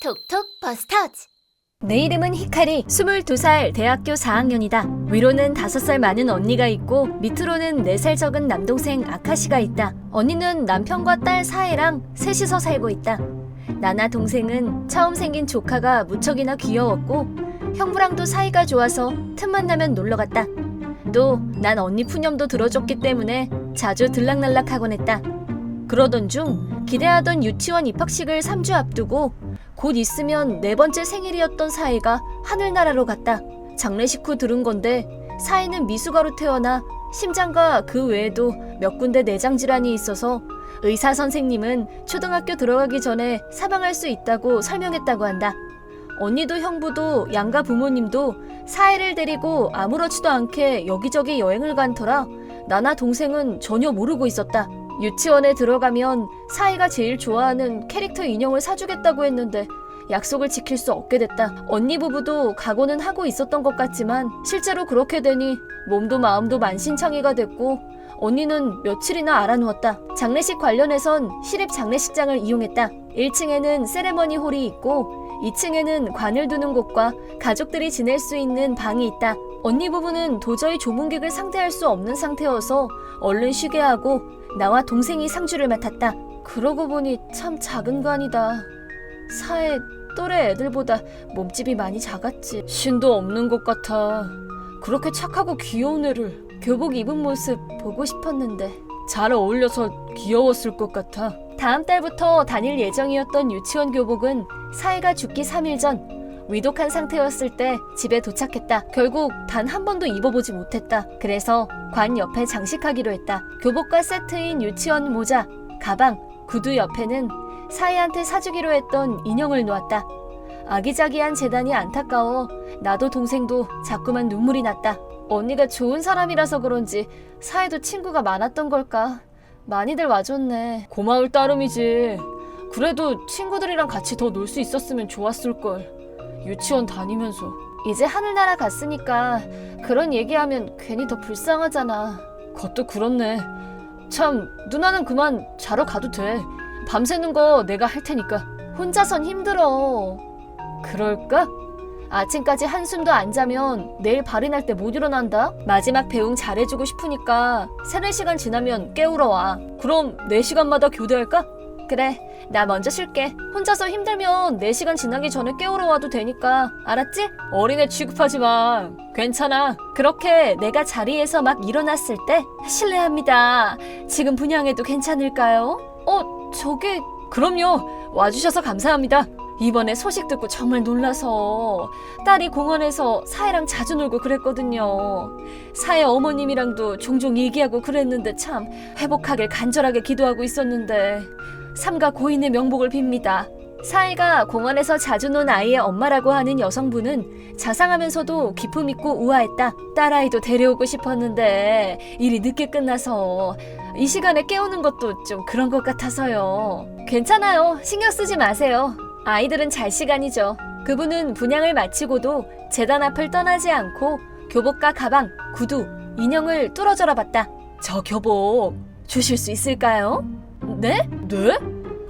톡톡 버스터즈. 내 이름은 히카리, 22살, 대학교 4학년이다. 위로는 5살 많은 언니가 있고 밑으로는 4살 적은 남동생 아카시가 있다. 언니는 남편과 딸 사에랑 셋이서 살고 있다. 나나 동생은 처음 생긴 조카가 무척이나 귀여웠고 형부랑도 사이가 좋아서 틈만 나면 놀러갔다. 또 난 언니 푸념도 들어줬기 때문에 자주 들락날락하곤 했다. 그러던 중 기대하던 유치원 입학식을 3주 앞두고 곧 있으면 4번째 생일이었던 사이가 하늘나라로 갔다. 장례식 후 들은 건데 사이는 미숙아로 태어나 심장과 그 외에도 몇 군데 내장 질환이 있어서 의사 선생님은 초등학교 들어가기 전에 사망할 수 있다고 설명했다고 한다. 언니도 형부도 양가 부모님도 사이를 데리고 아무렇지도 않게 여기저기 여행을 간 터라 나나 동생은 전혀 모르고 있었다. 유치원에 들어가면 사이가 제일 좋아하는 캐릭터 인형을 사주겠다고 했는데 약속을 지킬 수 없게 됐다. 언니 부부도 각오는 하고 있었던 것 같지만 실제로 그렇게 되니 몸도 마음도 만신창이가 됐고 언니는 며칠이나 알아누웠다. 장례식 관련해선 시립 장례식장을 이용했다. 1층에는 세레머니 홀이 있고 2층에는 관을 두는 곳과 가족들이 지낼 수 있는 방이 있다. 언니 부부는 도저히 조문객을 상대할 수 없는 상태여서 얼른 쉬게 하고 나와 동생이 상주를 맡았다. 그러고 보니 참 작은 관이다. 사회 또래 애들보다 몸집이 많이 작았지. 신도 없는 것 같아. 그렇게 착하고 귀여운 애를 교복 입은 모습 보고 싶었는데 잘 어울려서 귀여웠을 것 같아. 다음 달부터 다닐 예정이었던 유치원 교복은 사이가 죽기 3일 전 위독한 상태였을 때 집에 도착했다. 결국 단 한 번도 입어보지 못했다. 그래서 관 옆에 장식하기로 했다. 교복과 세트인 유치원 모자, 가방, 구두 옆에는 사이한테 사주기로 했던 인형을 놓았다. 아기자기한 재단이 안타까워 나도 동생도 자꾸만 눈물이 났다. 언니가 좋은 사람이라서 그런지 사이도 친구가 많았던 걸까? 많이들 와줬네. 고마울 따름이지. 그래도 친구들이랑 같이 더 놀 수 있었으면 좋았을걸. 유치원 다니면서. 이제 하늘나라 갔으니까 그런 얘기하면 괜히 더 불쌍하잖아. 그것도 그렇네. 참, 누나는 그만 자러 가도 돼. 밤새는 거 내가 할 테니까. 혼자선 힘들어. 그럴까? 아침까지 한숨도 안 자면 내일 발이 날 때 못 일어난다? 마지막 배웅 잘해주고 싶으니까 3-4시간 지나면 깨우러 와. 그럼 4시간마다 교대할까? 그래, 나 먼저 쉴게. 혼자서 힘들면 4시간 지나기 전에 깨우러 와도 되니까. 알았지? 어린애 취급하지 마. 괜찮아. 그렇게 내가 자리에서 막 일어났을 때 실례합니다. 지금 분양해도 괜찮을까요? 저기... 그럼요. 와주셔서 감사합니다. 이번에 소식 듣고 정말 놀라서 딸이 공원에서 사애랑 자주 놀고 그랬거든요. 사애 어머님이랑도 종종 얘기하고 그랬는데 참 회복하길 간절하게 기도하고 있었는데 삼가 고인의 명복을 빕니다. 사애가 공원에서 자주 논 아이의 엄마라고 하는 여성분은 자상하면서도 기품 있고 우아했다. 딸아이도 데려오고 싶었는데 일이 늦게 끝나서 이 시간에 깨우는 것도 좀 그런 것 같아서요. 괜찮아요. 신경 쓰지 마세요. 아이들은 잘 시간이죠. 그분은 분양을 마치고도 재단 앞을 떠나지 않고 교복과 가방, 구두, 인형을 뚫어져라 봤다. 저 교복 주실 수 있을까요? 네? 네?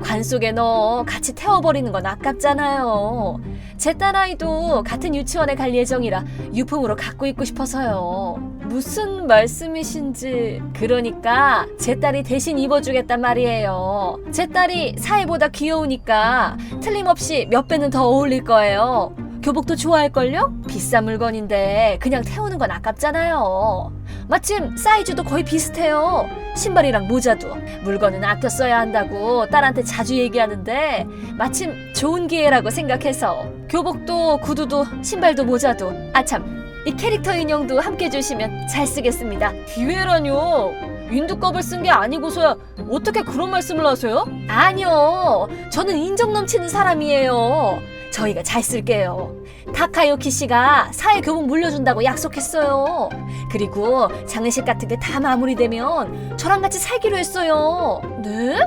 관 속에 넣어 같이 태워버리는 건 아깝잖아요. 제 딸아이도 같은 유치원에 갈 예정이라 유품으로 갖고 있고 싶어서요. 무슨 말씀이신지. 그러니까 제 딸이 대신 입어주겠단 말이에요. 제 딸이 사이보다 귀여우니까 틀림없이 몇 배는 더 어울릴 거예요. 교복도 좋아할걸요? 비싼 물건인데 그냥 태우는 건 아깝잖아요. 마침 사이즈도 거의 비슷해요. 신발이랑 모자도. 물건은 아껴 써야 한다고 딸한테 자주 얘기하는데 마침 좋은 기회라고 생각해서 교복도 구두도 신발도 모자도 아참 이 캐릭터 인형도 함께 주시면 잘 쓰겠습니다. 기회라뇨? 윈두껍을 쓴 게 아니고서야 어떻게 그런 말씀을 하세요? 아니요. 저는 인정 넘치는 사람이에요. 저희가 잘 쓸게요. 타카요키 씨가 사회 교복 물려준다고 약속했어요. 그리고 장례식 같은 게 다 마무리되면 저랑 같이 살기로 했어요. 네?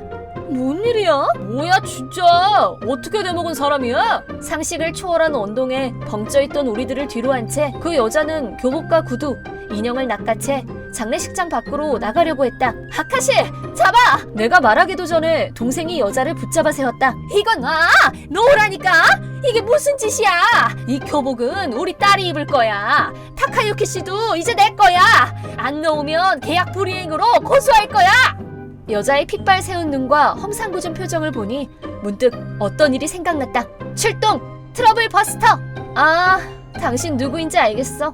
뭔 일이야? 뭐야 진짜? 어떻게 돼먹은 사람이야? 상식을 초월한 언동에 벙쪄있던 우리들을 뒤로 한 채 그 여자는 교복과 구두, 인형을 낚아채 장례식장 밖으로 나가려고 했다. 아카시! 잡아! 내가 말하기도 전에 동생이 여자를 붙잡아 세웠다. 이건 놔! 놓으라니까! 이게 무슨 짓이야? 이 교복은 우리 딸이 입을 거야. 타카유키 씨도 이제 내 거야. 안 넣으면 계약 불이행으로 고소할 거야. 여자의 핏발 세운 눈과 험상궂은 표정을 보니 문득 어떤 일이 생각났다. 출동! 트러블 버스터! 아, 당신 누구인지 알겠어.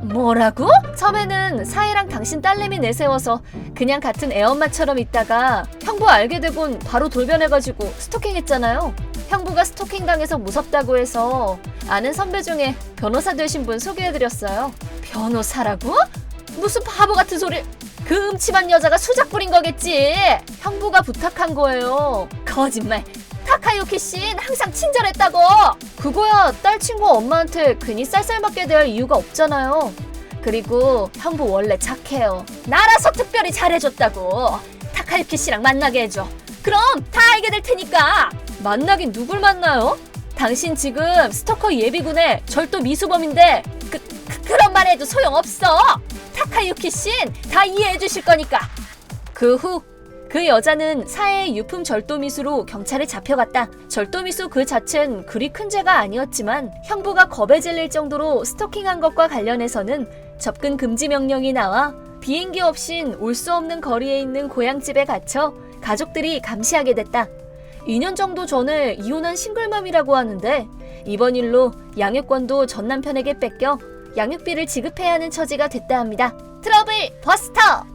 뭐라고? 처음에는 사이랑 당신 딸내미 내세워서 그냥 같은 애엄마처럼 있다가 형부 알게 되곤 바로 돌변해가지고 스토킹했잖아요. 형부가 스토킹 당해서 무섭다고 해서 아는 선배 중에 변호사 되신 분 소개해드렸어요. 변호사라고? 무슨 바보 같은 소리. 그 음침한 여자가 수작 부린 거겠지. 형부가 부탁한 거예요. 거짓말. 타카유키 씨는 항상 친절했다고. 그거야 딸 친구 엄마한테 괜히 쌀쌀맞게 대할 이유가 없잖아요. 그리고 형부 원래 착해요. 나라서 특별히 잘해줬다고. 타카유키 씨랑 만나게 해줘. 그럼 다 알게 될 테니까. 만나긴 누굴 만나요? 당신 지금 스토커 예비군의 절도 미수범인데 그런 말 해도 소용없어. 타카유키 씨는 다 이해해 주실 거니까. 그 후 그 여자는 사해의 유품 절도미수로 경찰에 잡혀갔다. 절도미수 그 자체는 그리 큰 죄가 아니었지만 형부가 겁에 질릴 정도로 스토킹한 것과 관련해서는 접근 금지 명령이 나와 비행기 없인 올 수 없는 거리에 있는 고향집에 갇혀 가족들이 감시하게 됐다. 2년 정도 전에 이혼한 싱글맘이라고 하는데 이번 일로 양육권도 전 남편에게 뺏겨 양육비를 지급해야 하는 처지가 됐다 합니다. 트러블 버스터!